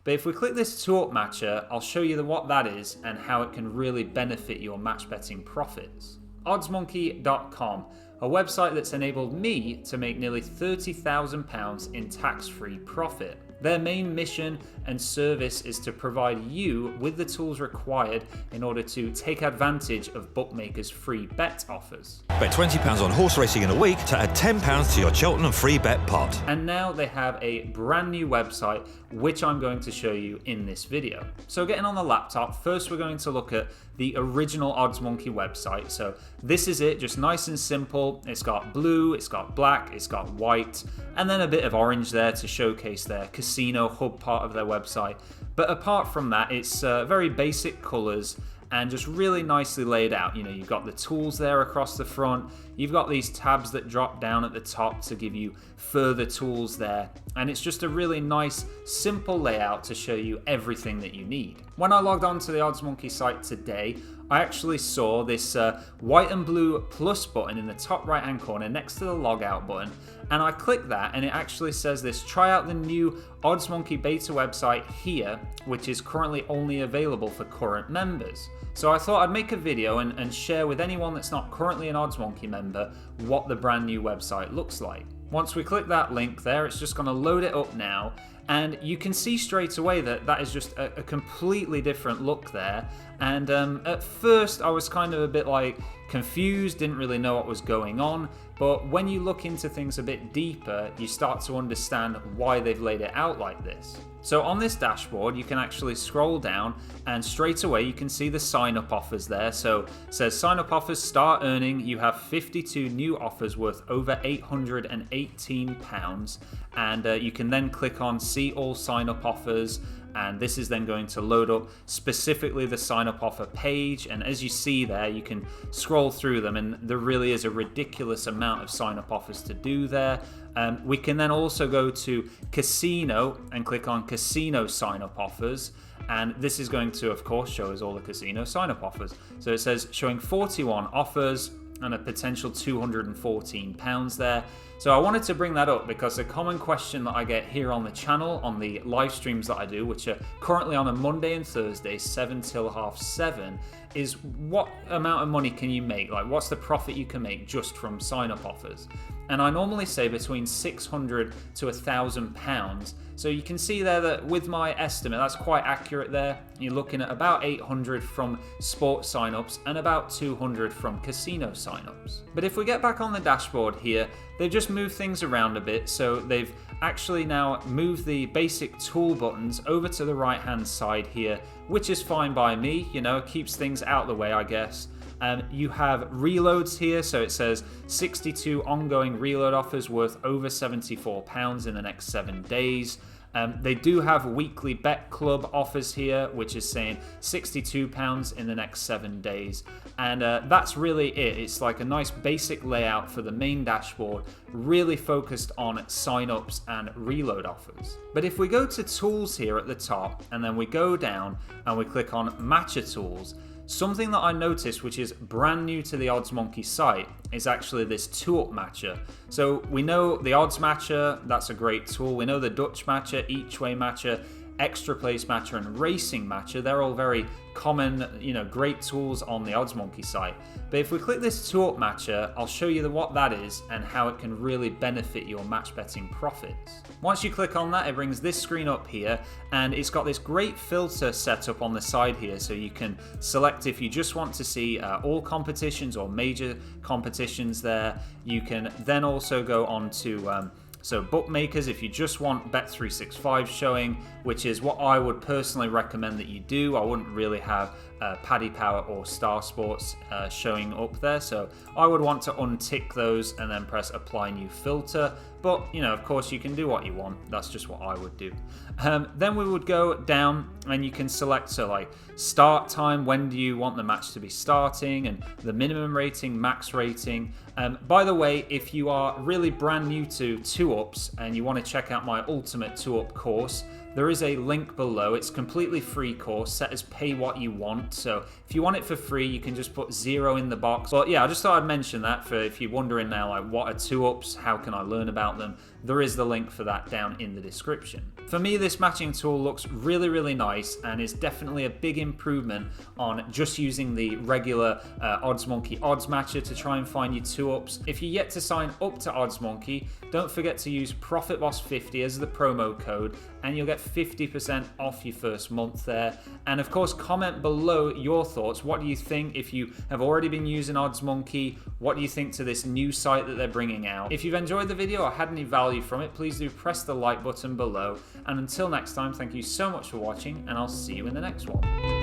But if we click this 2UP matcher, I'll show you what that is and how it can really benefit your match betting profits. OddsMonkey.com, a website that's enabled me to make nearly £30,000 in tax-free profit. Their main mission and service is to provide you with the tools required in order to take advantage of bookmakers' free bet offers. Bet £20 on horse racing in a week to add £10 to your Cheltenham free bet pot. And now they have a brand new website, which I'm going to show you in this video. So getting on the laptop, first we're going to look at the original OddsMonkey website. So this is it, just nice and simple. It's got blue, it's got black, it's got white, and then a bit of orange there to showcase their casino hub part of their website. But apart from that, it's very basic colors and just really nicely laid out. You know, you've got the tools there across the front. You've got these tabs that drop down at the top to give you further tools there. And it's just a really nice, simple layout to show you everything that you need. When I logged on to the OddsMonkey site today, I actually saw this white and blue plus button in the top right hand corner next to the logout button, and I clicked that and it actually says this: try out the new OddsMonkey beta website here, which is currently only available for current members. So I thought I'd make a video and share with anyone that's not currently an OddsMonkey member what the brand new website looks like. Once we click that link there, it's just going to load it up now, and you can see straight away that that is just a completely different look there. And at first I was kind of a bit like confused, didn't really know what was going on, but when you look into things a bit deeper, you start to understand why they've laid it out like this. So on this dashboard, you can actually scroll down and straight away you can see the sign up offers there. So it says sign up offers, start earning. You have 52 new offers worth over £818, and you can then click on see all sign up offers. And this is then going to load up specifically the sign up offer page. And as you see there, you can scroll through them, and there really is a ridiculous amount of sign up offers to do there. We can then also go to casino and click on casino sign up offers. And this is going to, of course, show us all the casino sign up offers. So it says showing 41 offers and a potential £214 there. So I wanted to bring that up because a common question that I get here on the channel, on the live streams that I do, which are currently on a Monday and Thursday, 7 till 7:30, is what amount of money can you make? Like, what's the profit you can make just from sign-up offers? And I normally say between £600 to £1,000. So you can see there that with my estimate, that's quite accurate there. You're looking at about 800 from sports signups and about 200 from casino signups. But if we get back on the dashboard here, they've just moved things around a bit. So they've actually now moved the basic tool buttons over to the right hand side here, which is fine by me, you know, keeps things out of the way, I guess. You have reloads here, so it says 62 ongoing reload offers worth over £74 in the next 7 days. They do have weekly bet club offers here, which is saying £62 in the next 7 days. And that's really it. It's like a nice basic layout for the main dashboard, really focused on sign-ups and reload offers. But if we go to tools here at the top, and then we go down and we click on matcher tools, something that I noticed, which is brand new to the OddsMonkey site, is actually this 2UP matcher. So we know the odds matcher, that's a great tool. We know the Dutch matcher, each way matcher, extra place matcher, and racing matcher. They're all very common, you know, great tools on the OddsMonkey site. But if we click this 2UP matcher, I'll show you what that is and how it can really benefit your match betting profits. Once you click on that, it brings this screen up here, and it's got this great filter set up on the side here, so you can select if you just want to see all competitions or major competitions there. You can then also go on to so bookmakers, if you just want Bet365 showing, which is what I would personally recommend that you do. I wouldn't really have Paddy Power or Star Sports showing up there, so I would want to untick those and then press apply new filter. But, you know, of course you can do what you want. That's just what I would do. Then we would go down and you can select, so like start time, when do you want the match to be starting, and the minimum rating, max rating. By the way, if you are really brand new to 2UPs and you want to check out my ultimate 2UP course, there is a link below. It's a completely free course, set as pay what you want. So if you want it for free, you can just put 0 in the box. But yeah, I just thought I'd mention that for if you're wondering now, like, what are 2UPs? How can I learn about them? There is the link for that down in the description. For me, this matching tool looks really, really nice and is definitely a big improvement on just using the regular OddsMonkey odds matcher to try and find your 2UPs. If you're yet to sign up to OddsMonkey, don't forget to use ProfitBoss50 as the promo code and you'll get 50% off your first month there. And of course, comment below your thoughts. What do you think? If you have already been using OddsMonkey, what do you think to this new site that they're bringing out? If you've enjoyed the video or had any value from it, please do press the like button below. And until next time, thank you so much for watching, and I'll see you in the next one.